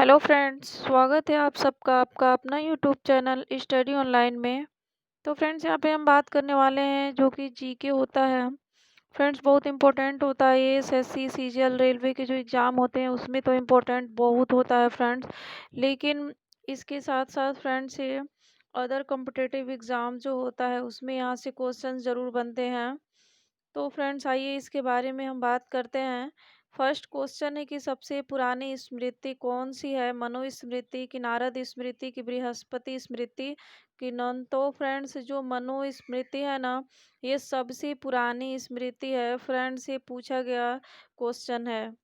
Hello friends, स्वागत है आप सबका आपका अपना यूट्यूब चैनल स्टडी ऑनलाइन में। तो फ्रेंड्स, यहाँ पे हम बात करने वाले हैं जो कि जीके होता है। फ्रेंड्स, बहुत इंपॉर्टेंट होता है ये एसएससी सीजीएल रेलवे के जो एग्ज़ाम होते हैं उसमें तो इम्पोर्टेंट बहुत होता है फ्रेंड्स। लेकिन इसके साथ साथ फ्रेंड्स ये अदर कॉम्पिटिटिव एग्ज़ाम जो होता है उसमें यहाँ से क्वेश्चन ज़रूर बनते हैं। तो फ्रेंड्स, आइए इसके बारे में हम बात करते हैं। फर्स्ट क्वेश्चन है कि सबसे पुरानी स्मृति कौन सी है? मनुस्मृति की, नारद स्मृति की, बृहस्पति स्मृति की, नन। तो फ्रेंड्स, जो मनुस्मृति है ना, ये सबसे पुरानी स्मृति है फ्रेंड्स। ये पूछा गया क्वेश्चन है।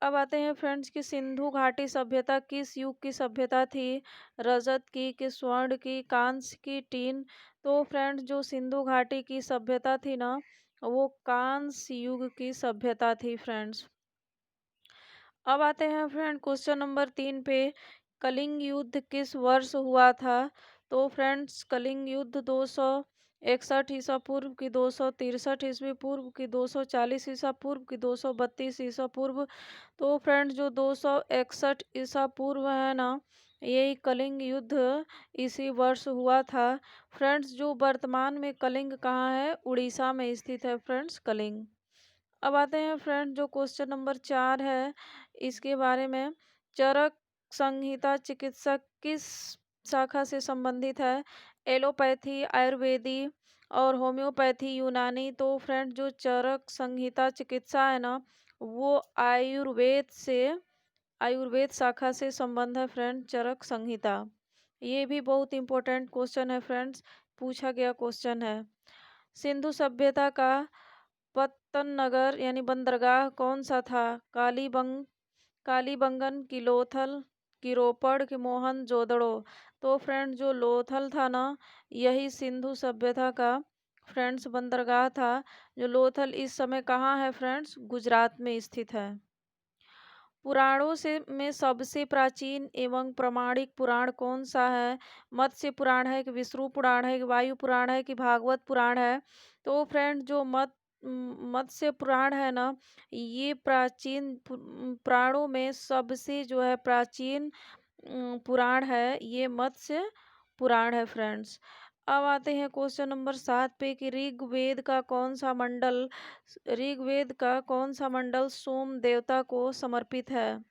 अब आते हैं फ्रेंड्स कि सिंधु घाटी सभ्यता किस युग की सभ्यता थी? रजत की, कि स्वर्ण की, कांस्य की, टीन। तो फ्रेंड्स, जो सिंधु घाटी की सभ्यता थी ना, वो कांस्य युग की सभ्यता थी फ्रेंड्स। अब आते हैं फ्रेंड क्वेश्चन नंबर 3 पे। कलिंग युद्ध किस वर्ष हुआ था? तो फ्रेंड्स, कलिंग युद्ध 261 ईसा पूर्व की, 263 ईस्वी पूर्व की, 240 ईसा पूर्व की, 232 ईसा पूर्व। तो फ्रेंड्स, जो 261 ईसा पूर्व है ना, यही कलिंग युद्ध इसी वर्ष हुआ था फ्रेंड्स। जो वर्तमान में कलिंग कहाँ है? उड़ीसा में स्थित है फ्रेंड्स कलिंग। अब आते हैं फ्रेंड जो क्वेश्चन नंबर 4 है, इसके बारे में। चरक संहिता चिकित्सा किस शाखा से संबंधित है? एलोपैथी, आयुर्वेदी और होम्योपैथी, यूनानी। तो फ्रेंड, जो चरक संहिता चिकित्सा है ना, वो आयुर्वेद शाखा से संबंध है फ्रेंड, चरक संहिता। ये भी बहुत इंपॉर्टेंट क्वेश्चन है फ्रेंड्स, पूछा गया क्वेश्चन है। सिंधु सभ्यता का पत्तन नगर यानी बंदरगाह कौन सा था? कालीबंगन की, लोथल की, रोपड़ की, मोहन जोदड़ो। तो फ्रेंड्स, जो लोथल था ना, यही सिंधु सभ्यता का फ्रेंड्स बंदरगाह था। जो लोथल इस समय कहाँ है फ्रेंड्स? गुजरात में स्थित है। पुराणों से में सबसे प्राचीन एवं प्रामाणिक पुराण कौन सा है? मत्स्य पुराण है कि विष्णु पुराण है कि वायु पुराण है कि भागवत पुराण है? तो फ्रेंड, जो मत्स्य पुराण है ना, ये प्राचीन पुराणों में सबसे जो है प्राचीन पुराण है, ये मत्स्य पुराण है फ्रेंड्स। अब आते हैं क्वेश्चन नंबर 7 पे कि ऋग्वेद का कौन सा मंडल सोम देवता को समर्पित है?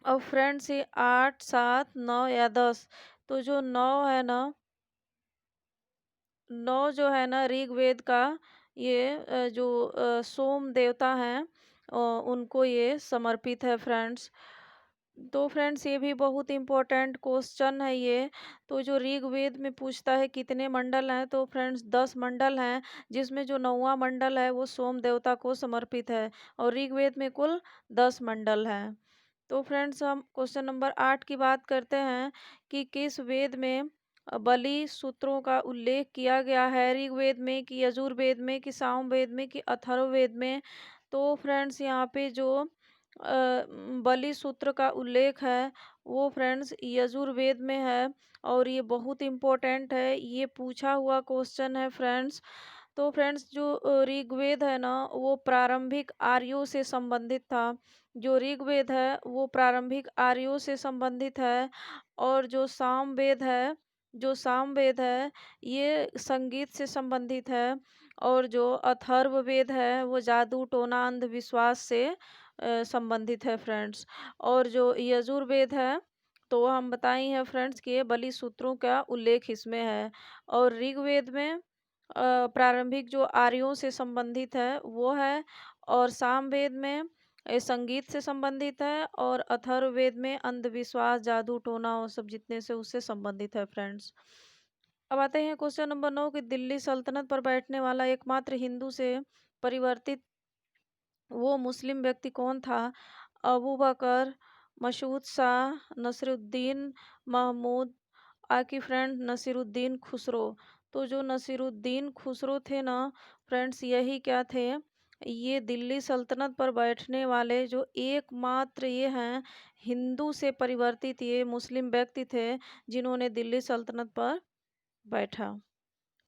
अब फ्रेंड्स, ये 8, 7, 9 या 10। तो जो 9 है ना, 9 जो है ना ऋग्वेद का, ये जो सोम देवता हैं उनको ये समर्पित है फ्रेंड्स। तो फ्रेंड्स, ये भी बहुत इंपॉर्टेंट क्वेश्चन है ये। तो जो ऋग्वेद में पूछता है कितने मंडल हैं, तो फ्रेंड्स 10 मंडल हैं, जिसमें जो 9वां मंडल है वो सोम देवता को समर्पित है। और ऋग्वेद में कुल 10 मंडल हैं। तो फ्रेंड्स, हम क्वेश्चन नंबर 8 की बात करते हैं कि किस वेद में बलि सूत्रों का उल्लेख किया गया है? ऋग्वेद में कि यजुर्वेद में कि सामवेद में कि अथर्ववेद में? तो फ्रेंड्स, यहाँ पे जो बलि सूत्र का उल्लेख है वो फ्रेंड्स यजुर्वेद में है। और ये बहुत इम्पोर्टेंट है, ये पूछा हुआ क्वेश्चन है फ्रेंड्स। तो फ्रेंड्स, जो ऋग्वेद है ना, वो प्रारंभिक आर्यों से संबंधित था। जो ऋग्वेद है वो प्रारंभिक आर्यों से संबंधित है। और जो सामवेद है ये संगीत से संबंधित है। और जो अथर्ववेद है वो जादू टोना अंधविश्वास से संबंधित है फ्रेंड्स। और जो यजुर्वेद है तो हम बताए हैं फ्रेंड्स कि ये बलि सूत्रों का उल्लेख इसमें है। और ऋग्वेद में प्रारंभिक जो आर्यों से संबंधित है वो है। और सामवेद में संगीत से संबंधित है। और अथर्ववेद में अंधविश्वास, जादू टोना और सब जितने से उससे संबंधित है फ्रेंड्स। अब आते हैं क्वेश्चन नंबर 9 कि दिल्ली सल्तनत पर बैठने वाला एकमात्र हिंदू से परिवर्तित वो मुस्लिम व्यक्ति कौन था? अबू बकर, मसूद शाह, नसीरुद्दीन महमूद, आकी फ्रेंड नसीरुद्दीन खुसरो। तो जो नसीरुद्दीन खुसरो थे ना फ्रेंड्स, यही क्या थे? ये दिल्ली सल्तनत पर बैठने वाले जो एकमात्र ये हैं हिंदू से परिवर्तित ये मुस्लिम व्यक्ति थे जिन्होंने दिल्ली सल्तनत पर बैठा।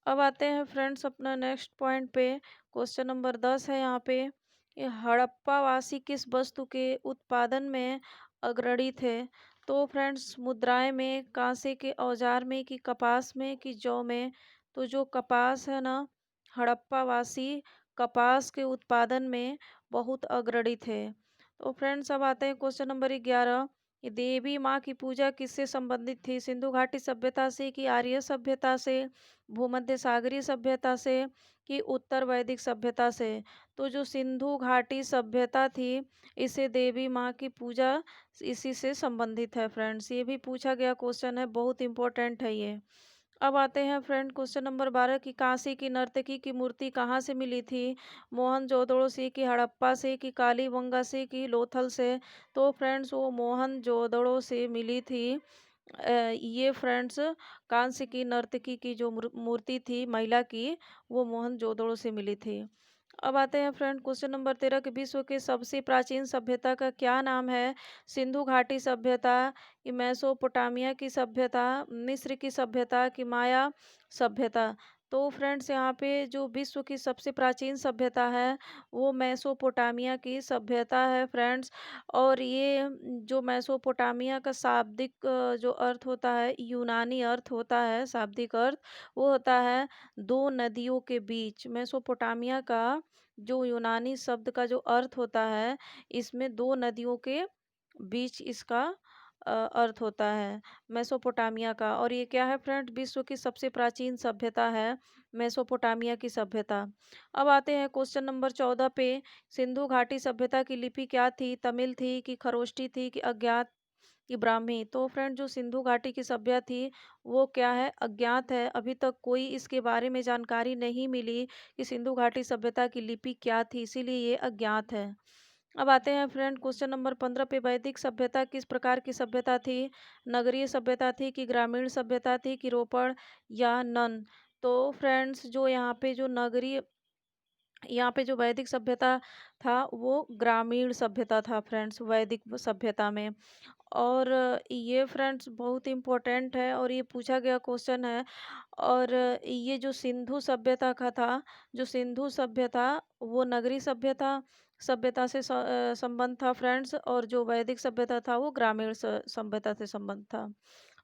अब आते हैं फ्रेंड्स अपना नेक्स्ट पॉइंट पे। क्वेश्चन नंबर 10 है यहाँ पे कि हड़प्पावासी किस वस्तु के उत्पादन में अग्रणी थे? तो फ्रेंड्स मुद्राएं में, कांसे के औजार में, कि कपास में, कि जौ में? तो जो कपास है ना, हड़प्पावासी कपास के उत्पादन में बहुत अग्रणी थे। तो फ्रेंड्स अब आते हैं क्वेश्चन नंबर 11। ये देवी माँ की पूजा किससे संबंधित थी? सिंधु घाटी सभ्यता से, कि आर्य सभ्यता से, भूमध्य सागरीय सभ्यता से, कि उत्तर वैदिक सभ्यता से? तो जो सिंधु घाटी सभ्यता थी, इसे देवी माँ की पूजा इसी से संबंधित है फ्रेंड्स। ये भी पूछा गया क्वेश्चन है, बहुत इंपॉर्टेंट है ये। अब आते हैं फ्रेंड क्वेश्चन नंबर 12 की काशी की नर्तकी की मूर्ति कहाँ से मिली थी? मोहनजोदड़ो से, कि हड़प्पा से, कि कालीबंगा से, कि लोथल से? तो फ्रेंड्स वो मोहनजोदड़ो से मिली थी। ये फ्रेंड्स कांस्य की नर्तकी की जो मूर्ति थी महिला की, वो मोहनजोदड़ो से मिली थी। अब आते हैं फ्रेंड क्वेश्चन नंबर 13 कि विश्व के सबसे प्राचीन सभ्यता का क्या नाम है? सिंधु घाटी सभ्यता, कि मेसोपोटामिया की सभ्यता, मिस्र की सभ्यता, कि माया सभ्यता? तो फ्रेंड्स यहाँ पे जो विश्व की सबसे प्राचीन सभ्यता है वो मेसोपोटामिया की सभ्यता है फ्रेंड्स। और ये जो मेसोपोटामिया का शाब्दिक जो अर्थ होता है, यूनानी अर्थ होता है, शाब्दिक अर्थ वो होता है दो नदियों के बीच। मेसोपोटामिया का जो यूनानी शब्द का जो अर्थ होता है, इसमें दो नदियों के बीच इसका अर्थ होता है मेसोपोटामिया का। और ये क्या है फ्रेंड? विश्व की सबसे प्राचीन सभ्यता है मेसोपोटामिया की सभ्यता। अब आते हैं क्वेश्चन नंबर 14 पे। सिंधु घाटी सभ्यता की लिपि क्या थी? तमिल थी, कि खरोष्टी थी, कि अज्ञात, कि ब्राह्मी? तो फ्रेंड जो सिंधु घाटी की सभ्यता थी वो क्या है? अज्ञात है। अभी तक कोई इसके बारे में जानकारी नहीं मिली कि सिंधु घाटी सभ्यता की लिपि क्या थी, इसीलिए ये अज्ञात है। अब आते हैं फ्रेंड क्वेश्चन नंबर 15 पे। वैदिक सभ्यता किस प्रकार की सभ्यता थी? नगरीय सभ्यता थी, कि ग्रामीण सभ्यता थी, कि रोपड़ या नन? तो फ्रेंड्स जो यहाँ पे जो नगरीय यहाँ पे जो वैदिक सभ्यता था वो ग्रामीण सभ्यता था फ्रेंड्स, वैदिक सभ्यता में। और ये फ्रेंड्स बहुत इम्पोर्टेंट है और ये पूछा गया क्वेश्चन है। और ये जो सिंधु सभ्यता का था, जो सिंधु सभ्यता वो नगरी सभ्यता सभ्यता से संबंध था फ्रेंड्स। और जो वैदिक सभ्यता था वो ग्रामीण सभ्यता से संबंध था।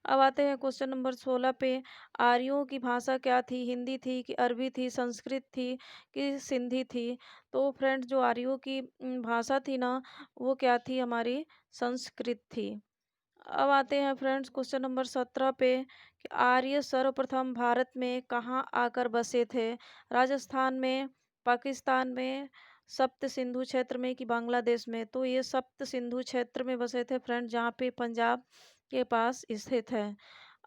अब आते हैं क्वेश्चन नंबर 16 पे। आर्यों की भाषा क्या थी? हिंदी थी, कि अरबी थी, संस्कृत थी, कि सिंधी थी? तो फ्रेंड्स जो आर्यों की भाषा थी ना, वो क्या थी? हमारी संस्कृत थी। अब आते हैं फ्रेंड्स क्वेश्चन नंबर 17 पे कि आर्य सर्वप्रथम भारत में कहाँ आकर बसे थे? राजस्थान में, पाकिस्तान में, सप्त सिंधु क्षेत्र में, कि बांग्लादेश में? तो ये सप्त सिंधु क्षेत्र में बसे थे फ्रेंड्स, जहाँ पे पंजाब के पास स्थित है।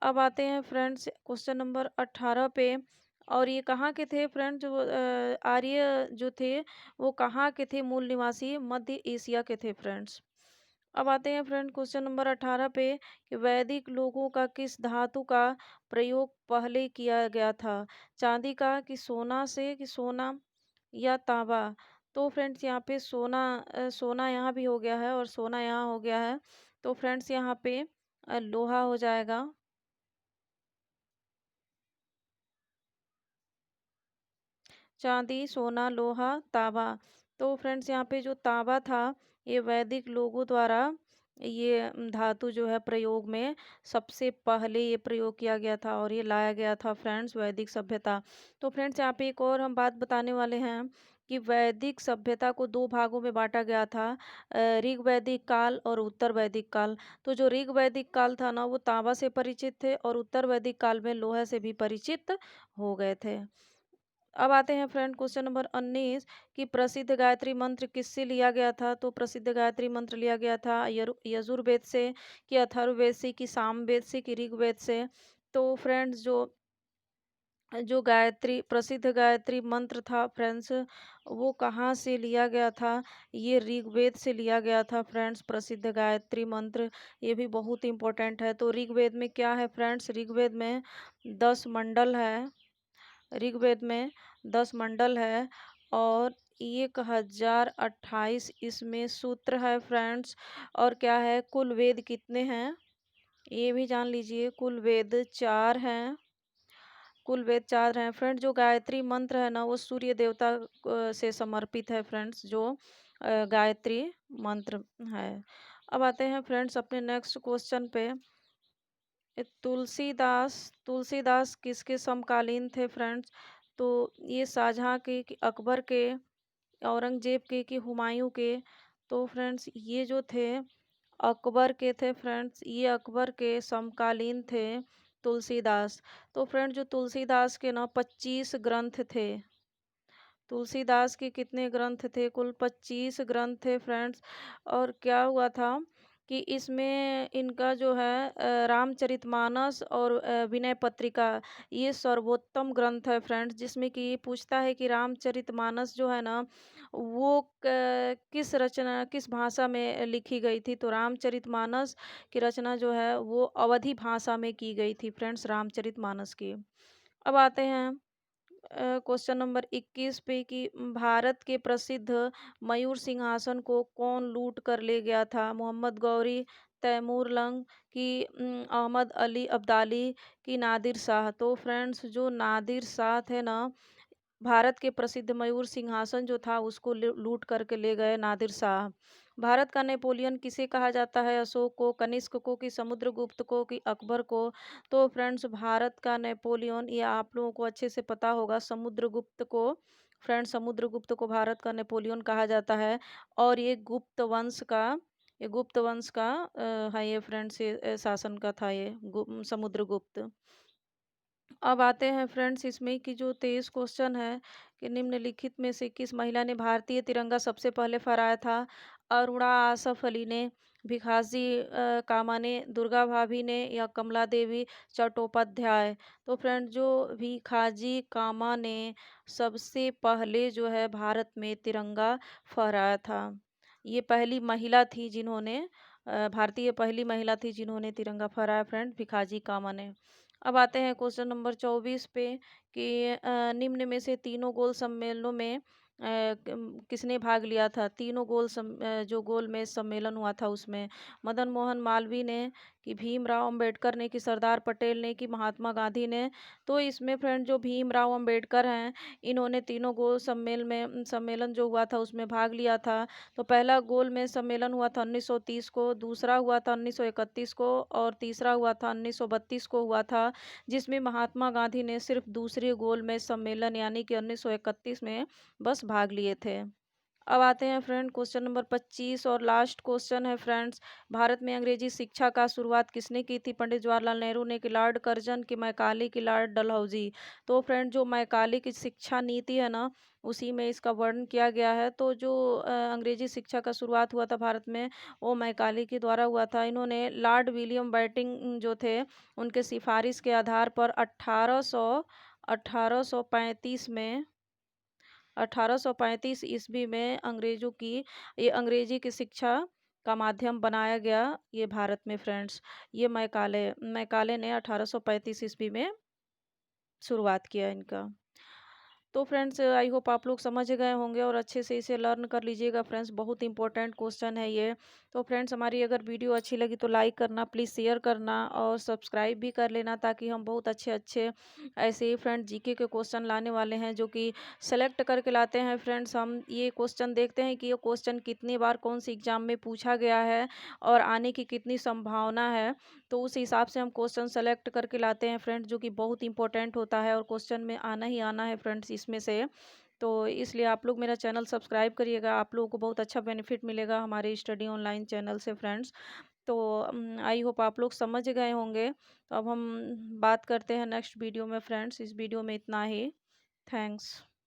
अब आते हैं फ्रेंड्स क्वेश्चन नंबर 18 पे। और ये कहाँ के थे फ्रेंड्स? जो आर्य जो थे वो कहाँ के थे? मूल निवासी मध्य एशिया के थे फ्रेंड्स। अब आते हैं फ्रेंड क्वेश्चन नंबर 18 पे कि वैदिक लोगों का किस धातु का प्रयोग पहले किया गया था? चांदी का, कि सोना से, कि सोना या तांबा? तो फ्रेंड्स यहाँ पे सोना सोना यहाँ भी हो गया है और सोना यहाँ हो गया है। तो फ्रेंड्स यहाँ पे लोहा हो जाएगा। चांदी, सोना, लोहा, तांबा। तो फ्रेंड्स यहाँ पे जो तांबा था ये वैदिक लोगों द्वारा ये धातु जो है प्रयोग में सबसे पहले ये प्रयोग किया गया था और ये लाया गया था फ्रेंड्स वैदिक सभ्यता। तो फ्रेंड्स यहाँ पे एक और हम बात बताने वाले हैं कि वैदिक सभ्यता को दो भागों में बांटा गया था, ऋग वैदिक काल और उत्तर वैदिक काल। तो जो ऋग वैदिक काल था ना वो तांबा से परिचित थे और उत्तर वैदिक काल में लोहा से भी परिचित हो गए थे। अब आते हैं फ्रेंड क्वेश्चन नंबर 19 कि प्रसिद्ध गायत्री मंत्र किससे लिया गया था? तो प्रसिद्ध गायत्री मंत्र लिया गया था यजुर्वेद से, कि अथर्ववेद से, कि सामवेद से, कि ऋग्वेद से? तो फ्रेंड्स जो जो गायत्री प्रसिद्ध गायत्री मंत्र था फ्रेंड्स वो कहाँ से लिया गया था? ये ऋग्वेद से लिया गया था फ्रेंड्स, प्रसिद्ध गायत्री मंत्र। ये भी बहुत इंपॉर्टेंट है। तो ऋग्वेद में क्या है फ्रेंड्स? ऋग्वेद में 10 मंडल है। ऋग्वेद में 10 मंडल है और 1028 इसमें सूत्र है फ्रेंड्स। और क्या है? कुल वेद कितने हैं ये भी जान लीजिए। कुल वेद 4 हैं। कुल वेद 4 हैं। फ्रेंड जो गायत्री मंत्र है ना वो सूर्य देवता से समर्पित है फ्रेंड्स, जो गायत्री मंत्र है। अब आते हैं फ्रेंड्स अपने नेक्स्ट क्वेश्चन पे। तुलसीदास तुलसीदास किसके समकालीन थे फ्रेंड्स? तो ये शाहजहाँ के, कि अकबर के, औरंगजेब के, कि हुमायूं के? तो फ्रेंड्स ये जो थे अकबर के थे फ्रेंड्स, ये अकबर के समकालीन थे तुलसीदास। तो फ्रेंड जो तुलसीदास के ना 25 ग्रंथ थे। तुलसीदास के कितने ग्रंथ थे? कुल 25 ग्रंथ थे फ्रेंड्स। और क्या हुआ था कि इसमें इनका जो है रामचरितमानस और विनय पत्रिका, ये सर्वोत्तम ग्रंथ है फ्रेंड्स, जिसमें कि पूछता है कि रामचरितमानस जो है ना वो किस भाषा में लिखी गई थी? तो रामचरितमानस की रचना जो है वो अवधी भाषा में की गई थी फ्रेंड्स, रामचरितमानस की। अब आते हैं क्वेश्चन नंबर 21 पे कि भारत के प्रसिद्ध मयूर सिंहासन को कौन लूट कर ले गया था? मोहम्मद गौरी, तैमूर लंग, कि अहमद अली अब्दाली, की नादिर शाह? तो फ्रेंड्स जो नादिर शाह थे ना, भारत के प्रसिद्ध मयूर सिंहासन जो था उसको लूट करके ले गए नादिर शाह। भारत का नेपोलियन किसे कहा जाता है? अशोक को, कनिष्क को, कि समुद्रगुप्त को, कि अकबर को? तो फ्रेंड्स भारत का नेपोलियन, ये आप लोगों को अच्छे से पता होगा, समुद्रगुप्त को। फ्रेंड्स समुद्रगुप्त को भारत का नेपोलियन कहा जाता है। और ये गुप्त वंश का है ये फ्रेंड्स, ये शासन का था ये समुद्रगुप्त। अब आते हैं फ्रेंड्स इसमें कि जो 23 क्वेश्चन है कि निम्नलिखित में से किस महिला ने भारतीय तिरंगा सबसे पहले फहराया था? अरुणा आसफ अली ने, भिखाजी कामा ने, दुर्गा भाभी ने, या कमला देवी चट्टोपाध्याय? तो फ्रेंड जो भिखाजी कामा ने सबसे पहले जो है भारत में तिरंगा फहराया था। ये पहली महिला थी जिन्होंने भारतीय पहली महिला थी जिन्होंने तिरंगा फहराया फ्रेंड, भिखाजी कामा ने। अब आते हैं क्वेश्चन नंबर 24 पे कि निम्न में से तीनों गोल सम्मेलनों में किसने भाग लिया था? तीनों जो गोल में सम्मेलन हुआ था उसमें मदन मोहन मालवीय ने, कि भीमराव अंबेडकर ने, कि सरदार पटेल ने, कि महात्मा गांधी ने? तो इसमें फ्रेंड जो भीमराव अंबेडकर हैं, इन्होंने तीनों गोल सम्मेलन जो हुआ था उसमें भाग लिया था। तो पहला गोल में सम्मेलन हुआ था 1930 को, दूसरा हुआ था 1931 को, और तीसरा हुआ था 1932 को हुआ था, जिसमें महात्मा गांधी ने सिर्फ दूसरे गोल में सम्मेलन यानी कि 1931 में बस भाग लिए थे। अब आते हैं फ्रेंड क्वेश्चन नंबर 25 और लास्ट क्वेश्चन है फ्रेंड्स। भारत में अंग्रेजी शिक्षा का शुरुआत किसने की थी? पंडित जवाहरलाल नेहरू ने, कि लॉर्ड कर्जन, की मैकाले, की लॉर्ड डलहौजी? तो फ्रेंड जो मैकाले की शिक्षा नीति है ना, उसी में इसका वर्णन किया गया है। तो जो अंग्रेजी शिक्षा का शुरुआत हुआ था भारत में, वो मैकाले के द्वारा हुआ था। इन्होंने लॉर्ड विलियम बेंटिंक जो थे, उनके सिफारिश के आधार पर 1835 में 1835 ईस्वी में अंग्रेजी की शिक्षा का माध्यम बनाया गया ये भारत में फ्रेंड्स। ये मैकाले ने 1835 ईस्वी में शुरुआत किया इनका। तो फ्रेंड्स आई होप आप लोग समझ गए होंगे और अच्छे से इसे लर्न कर लीजिएगा फ्रेंड्स, बहुत इंपॉर्टेंट क्वेश्चन है ये। तो फ्रेंड्स हमारी अगर वीडियो अच्छी लगी तो लाइक करना, प्लीज़ शेयर करना और सब्सक्राइब भी कर लेना, ताकि हम बहुत अच्छे अच्छे ऐसे ही फ्रेंड जीके के क्वेश्चन लाने वाले हैं, जो कि सेलेक्ट करके लाते हैं फ्रेंड्स। हम ये क्वेश्चन देखते हैं कि ये क्वेश्चन कितनी बार कौन सी एग्जाम में पूछा गया है और आने की कितनी संभावना है। तो उस हिसाब से हम क्वेश्चन सेलेक्ट करके लाते हैं फ्रेंड्स, जो कि बहुत इंपॉर्टेंट होता है और क्वेश्चन में आना ही आना है फ्रेंड्स इसमें से। तो इसलिए आप लोग मेरा चैनल सब्सक्राइब करिएगा, आप लोगों को बहुत अच्छा बेनिफिट मिलेगा हमारे स्टडी ऑनलाइन चैनल से फ्रेंड्स। तो आई होप आप लोग समझ गए होंगे। तो अब हम बात करते हैं नेक्स्ट वीडियो में फ्रेंड्स। इस वीडियो में इतना ही। थैंक्स।